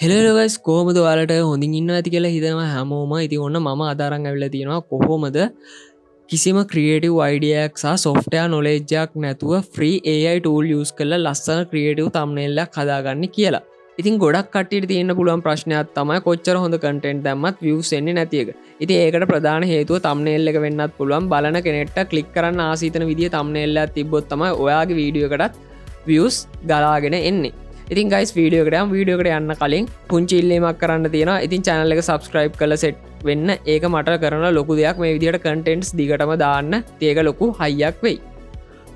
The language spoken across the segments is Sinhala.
හෙලෝ ගයිස් කොහොමද ඔයාලට හොඳින් ඉන්නවා ඇති කියලා හිතනවා හැමෝම. ඉතින් ඔන්න මම අදාරන් ඇවිල්ලා තියෙනවා කොහොමද කිසිම ක්‍රියේටිව් අයිඩියාවක් සහ සොෆ්ට්වෙයාර් නොලෙජ් එකක් නැතුව ෆ්‍රී AI tool use කරලා ලස්සන ක්‍රියේටිව් thumbnail එකක් හදාගන්නේ කියලා. ඉතින් ගොඩක් කට්ටියට තියෙන පුළුවන් ප්‍රශ්නයක් තමයි කොච්චර හොඳ content දැම්මත් views එන්නේ නැති එක. ඉතින් ඒකට ප්‍රධාන හේතුව thumbnail එක වෙන්නත් පුළුවන්. බලන කෙනෙක්ට ක්ලික් කරන්න ආස හිතෙන විදිය thumbnail එකක් තිබ්බොත් තමයි ඔයාගේ වීඩියෝ එකටත් views ගලාගෙන එන්නේ. ඉතින් ගයිස් වීඩියෝ එකට යන්න කලින් පුංචි ඉල්ලීමක් කරන්න තියෙනවා. ඉතින් channel එක subscribe කරලා set වෙන්න. ඒක මට කරන ලොකු දෙයක්. මේ විදිහට contents දිගටම දාන්න. ඒක ලොකු හයියක් වෙයි.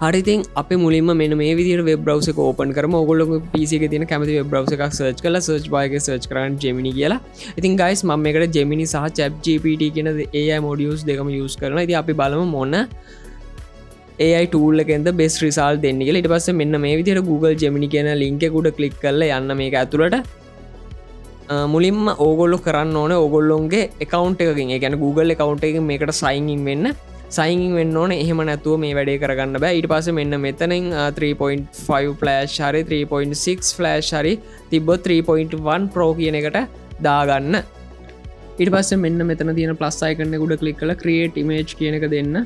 හරි ඉතින් අපි මුලින්ම මෙන්න මේ විදිහට web browser එක open කරමු. ඕගොල්ලෝ PC එකේ තියෙන කැමති web browser එකක් search කරලා search bar එකේ search කරන්න Gemini කියලා. ඉතින් guys මම මේකට Gemini සහ ChatGPT කියන AI modules දෙකම use කරනවා. ඉතින් අපි බලමු මොන AI tool එකෙන්ද best result දෙන්නේ කියලා. ඊට පස්සේ මෙන්න මේ විදිහට Google Gemini කියන link එක උඩ click කරලා යන්න මේක ඇතුළට. මුලින්ම ඕගොල්ලෝ කරන්න ඕනේ ඕගොල්ලොන්ගේ account එකකින්, ඒ කියන්නේ Google account එකකින් මේකට sign in වෙන්න. sign in වෙන්න ඕනේ. එහෙම නැතුව මේ වැඩේ කරගන්න බෑ. ඊට පස්සේ මෙන්න මෙතනින් 3.5 flash හරි 3.6 flash හරි තිබ්බොත් 3.1 pro කියන එකට දාගන්න. ඊට පස්සේ මෙන්න මෙතන තියෙන plus icon එක උඩ click කරලා create image කියන එක දෙන්න.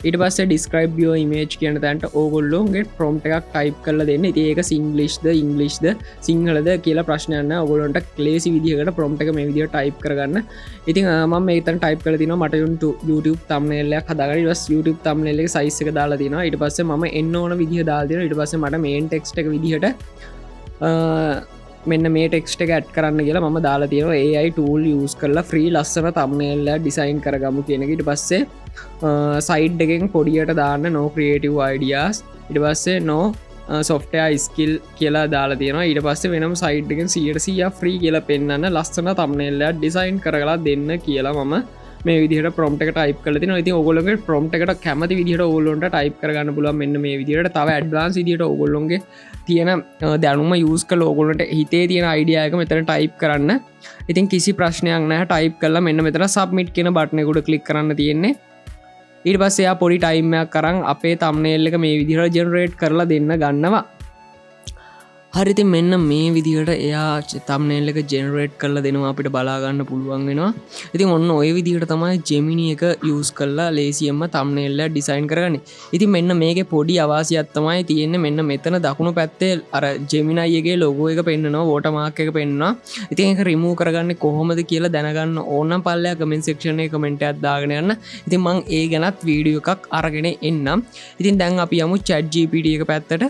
ඊට පස්සේ describe your image කියන තැනට ඕගොල්ලෝගේ prompt එකක් type කරලා දෙන්න. ඉතින් ඒක Singlishද Englishද සිංහලද කියලා ප්‍රශ්නයක් නැහැ. ඕගොල්ලන්ට ක්ලේසි විදිහකට prompt එක මේ විදිහට type කරගන්න. ඉතින් මම මේකෙන් type කරලා තිනවා මට YouTube thumbnail එකක් හදාගන්න. ඊට පස්සේ YouTube thumbnail එකේ size එක දාලා තිනවා. ඊට පස්සේ මම එන්න ඕන විදිහ දාලා තිනවා. ඊට පස්සේ මට main text එක විදිහට මෙන්න මේ ටෙක්ස්ට් එක ඇඩ් කරන්න කියලා මම දාලා තියෙනවා. AI tool use කරලා free ලස්සන thumbnail එක design කරගමු කියන එක. ඊට පස්සේ side එකෙන් පොඩියට දාන්න no creative ideas. ඊට පස්සේ no software skill කියලා දාලා තියෙනවා. ඊට පස්සේ වෙනම side එකෙන් 100% free කියලා පෙන්නන්න ලස්සන thumbnail එක design කරලා දෙන්න කියලා මම මේ විදිහට prompt එක type කරලා තිනවා. ඉතින් ඕගොල්ලෝගේ prompt එකට කැමති විදිහට ඕගොල්ලොන්ට type කරගන්න පුළුවන් මෙන්න මේ විදිහට. තව advanced විදිහට ඕගොල්ලොන්ගේ තියෙන දැනුම use කරලා ඕගොල්ලන්ට හිතේ තියෙන idea එක මෙතන type කරන්න. ඉතින් කිසි ප්‍රශ්නයක් නැහැ. type කරලා මෙන්න මෙතන submit කියන button එක උඩ click කරන්න තියෙන්නේ. ඊට පස්සේ ආ පොඩි time එකක් අරන් අපේ thumbnail එක මේ විදිහට generate කරලා දෙන්න ගන්නවා. හරි ඉතින් මෙන්න මේ විදිහට එයා thumbnail එක generate කරලා දෙනවා අපිට බලා ගන්න පුළුවන් වෙනවා. ඉතින් ඔන්න ওই විදිහට තමයි Gemini එක use කරලා ලේසියෙන්ම thumbnail එක design කරගන්නේ. ඉතින් මෙන්න මේකේ පොඩි අවාසියක් තමයි තියෙන්නේ. මෙන්න මෙතන දකුණු පැත්තේ අර Gemini එකේ logo එක පෙන්නනවා, watermark එක පෙන්නනවා. ඉතින් ඒක remove කරගන්නේ කොහොමද කියලා දැනගන්න ඕන නම් පල්ලෙහා comment section එකේ comment එකක් දාගෙන යන්න. ඉතින් මම ඒ ගැනත් වීඩියෝ එකක් අරගෙන එන්නම්. ඉතින් දැන් අපි යමු ChatGPT එක පැත්තට.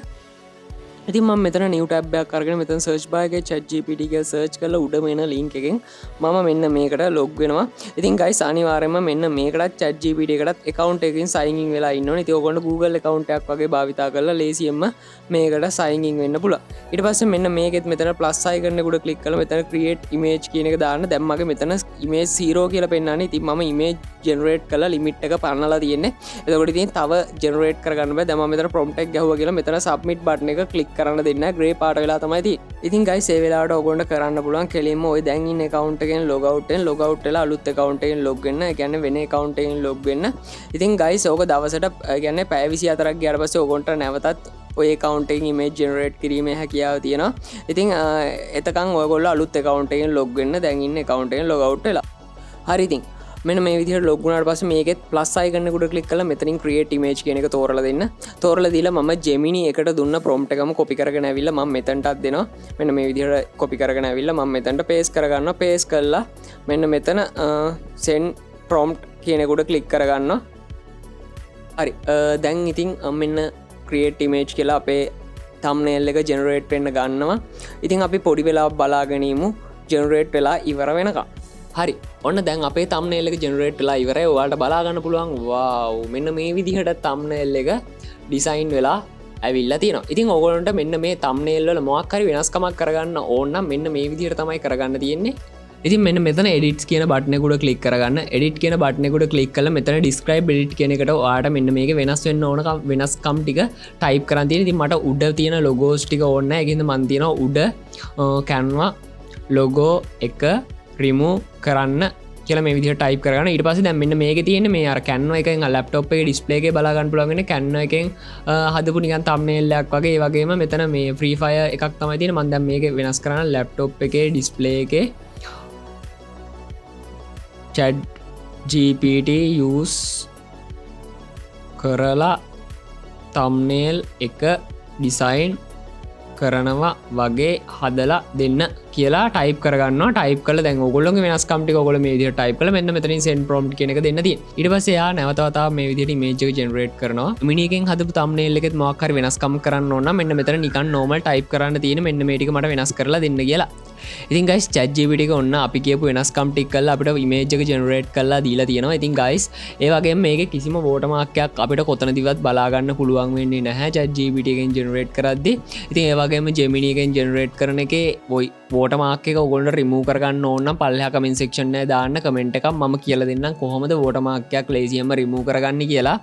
ඉතින් මම මෙතන new tab එකක් අරගෙන මෙතන search bar එකේ ChatGPT කියලා search කරලා උඩම එන link එකෙන් මම මෙන්න මේකට log වෙනවා. ඉතින් guys අනිවාර්යයෙන්ම මෙන්න මේකටත් ChatGPT එකටත් account එකකින් sign in වෙලා ඉන්න ඕනේ. ඉතින් ඕගොල්ලෝ Google account එකක් වගේ භාවිතා කරලා ලේසියෙන්ම මේකට sign in වෙන්න පුළුවන්. ඊට පස්සේ මෙන්න මේකෙත් මෙතන plus icon එක උඩ click කරලා මෙතන create image කියන එක දාන්න. දැන් මගේ මෙතන image 0 කියලා පෙන්නන්නේ. ඉතින් මම image generate කරලා limit එක පන්නලා තියෙන්නේ. එතකොට ඉතින් තව generate කරගන්න බෑ. දැන් මම මෙතන prompt එක ගැහුවා කියලා මෙතන submit button එක click කරන්න දෙන්න grey පාට වෙලා තමයි තියෙන්නේ. ඉතින් guys ඒ වෙලාවට ඕගොල්ලන්ට කරන්න පුළුවන් කෙලින්ම ওই දැන් ඉන්න account එකෙන් log out වෙලා අලුත් account එකෙන් log වෙන්න. ඒ කියන්නේ වෙන account එකෙන් log වෙන්න. ඉතින් guys ඕක දවසට කියන්නේ පැය 24ක් ගියාට පස්සේ ඕගොල්ලන්ට නැවතත් ඔය account එකෙන් image generate කිරීමේ හැකියාව තියෙනවා. ඉතින් එතකන් ඔයගොල්ලෝ අලුත් account එකෙන් log වෙන්න. දැන් ඉන්න account එකෙන් log out වෙලා. හරි ඉතින් මෙන්න මේ විදිහට log වුණාට පස්සේ මේකෙත් plus icon එක උඩ click කරලා මෙතනින් create image කියන එක තෝරලා දෙන්න. තෝරලා දීලා මම Gemini එකට දුන්න prompt එකම copy කරගෙන ඇවිල්ලා මම මෙතනටත් දෙනවා. මෙන්න මේ විදිහට copy කරගෙන ඇවිල්ලා මම මෙතනට paste කරගන්නවා. paste කරලා මෙන්න මෙතන send prompt කියන එක උඩ click කරගන්නවා. හරි. දැන් ඉතින් මෙන්න create image කියලා අපේ thumbnail එක generate වෙන්න ගන්නවා. ඉතින් අපි පොඩි වෙලාවක් බලාගෙන ඉමු generate වෙලා ඉවර වෙනකම්. හරි ඔන්න දැන් අපේ thumbnail එක generate වෙලා ඉවරයි. ඔයාලට බලා ගන්න පුළුවන් wow මෙන්න මේ විදිහට thumbnail එක design වෙලා ඇවිල්ලා තියෙනවා. ඉතින් ඕගොල්ලන්ට මෙන්න මේ thumbnail වල මොකක් හරි වෙනස්කමක් කරගන්න ඕන නම් මෙන්න මේ විදිහට තමයි කරගන්න තියෙන්නේ. ඉතින් මෙන්න මෙතන edits කියන button එක උඩ click කරගන්න. edit කියන button එක උඩ click කරලා මෙතන describe edit කියන එකට ඔයාලට මෙන්න මේක වෙනස් වෙන්න ඕන වෙනස්කම් ටික type කරන් තියෙන. ඉතින් මට උඩ තියෙන logos ටික ඕනේ නැහැ. ඒකින්ද මම තියනවා උඩ Canva logo එක remove කරන්න කියලා මේ විදිහට ටයිප් කරගන්න. ඊට පස්සේ දැන් මෙන්න මේකේ තියෙන්නේ මේ අර Canva එකෙන් ලැප්ටොප් එකේ ඩිස්ප්ලේ එකේ බලා ගන්න පුළුවන් වෙන්නේ Canva එකෙන් හදපු නිකන් thumbnail එකක් වගේ. ඒ වගේම මෙතන මේ Free Fire එකක් තමයි තියෙන්නේ. මම දැන් මේක වෙනස් කරන්න ලැප්ටොප් එකේ ඩිස්ප්ලේ එකේ chat GPT use කරලා thumbnail එක ඩිසයින් කරනවා වගේ හදලා දෙන්න කියලා ටයිප් කරගන්නවා. ටයිප් කරලා දැන් ඕගොල්ලෝගේ වෙනස්කම් ටික ඔයගොල්ලෝ මේ විදිහට ටයිප් කරලා මෙන්න මෙතනින් send prompt කියන එක දෙන්න තියෙනවා. ඊට පස්සේ එයා නැවත වතාවක් මේ විදිහට image එක generate කරනවා. Mini එකෙන් හදපු thumbnail එකෙත් මොකක් හරි වෙනස්කම් කරන්න ඕන නම් මෙන්න මෙතන නිකන් normal type කරන්න තියෙන මෙන්න මේ ටික මට වෙනස් කරලා දෙන්න කියලා. ඉතින් guys chat GPT එක ඔන්න අපි කියපු වෙනස්කම් ටික කරලා අපිට image එක generate කරලා දීලා තියෙනවා. ඉතින් guys ඒ වගේම මේකේ කිසිම watermark එකක් අපිට කොතනදිවත් බලා ගන්න පුළුවන් වෙන්නේ නැහැ chat GPT එකෙන් generate කරද්දී. ඉතින් ඒ වගේම Gemini එකෙන් generate කරන එකේ watermark එක ඔයගොල්ලන්ට remove කරගන්න ඕන නම් පල්ලෙහා comment section එකේ දාන්න comment එකක් මම කියලා දෙන්නම් කොහොමද watermark එකක් lazyම remove කරගන්නේ කියලා.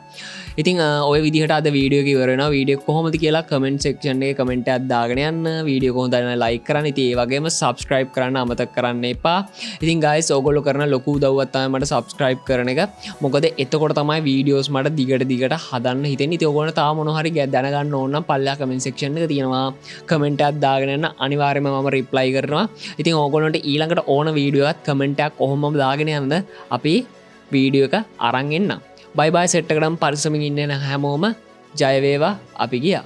ඉතින් ඔය විදිහට අද වීඩියෝ එක ඉවර වෙනවා. වීඩියෝ කොහොමද කියලා comment section එකේ comment එකක් දාගෙන යන්න. වීඩියෝ කොහොමද like කරන්න. ඉතින් ඒ වගේම subscribe කරන්න අමතක කරන්න එපා. ඉතින් guys ඕගොල්ලෝ කරන ලොකු උදව්වක් තමයි මට subscribe කරන එක. මොකද එතකොට තමයි වීඩියෝස් මට දිගට හදන්න හිතෙන්නේ. ඉතින් ඕගොල්ලෝ තාම මොන හරි දැනගන්න ඕන නම් පල්ලෙහා comment section එක තියෙනවා. comment එකක් දාගෙන යන්න අනිවාර්යයෙන්ම මම reply කරනවා. ඉතින් ඕගොල්ලන්ට ඊළඟට ඕන වීඩියෝ එකක් comment එකක් කොහොමම දාගෙන යන්න අපි වීඩියෝ එක අරන් එන්නම්. bye bye set එකටම පරිස්සමින් ඉන්න හැමෝම ජය වේවා අපි ගියා.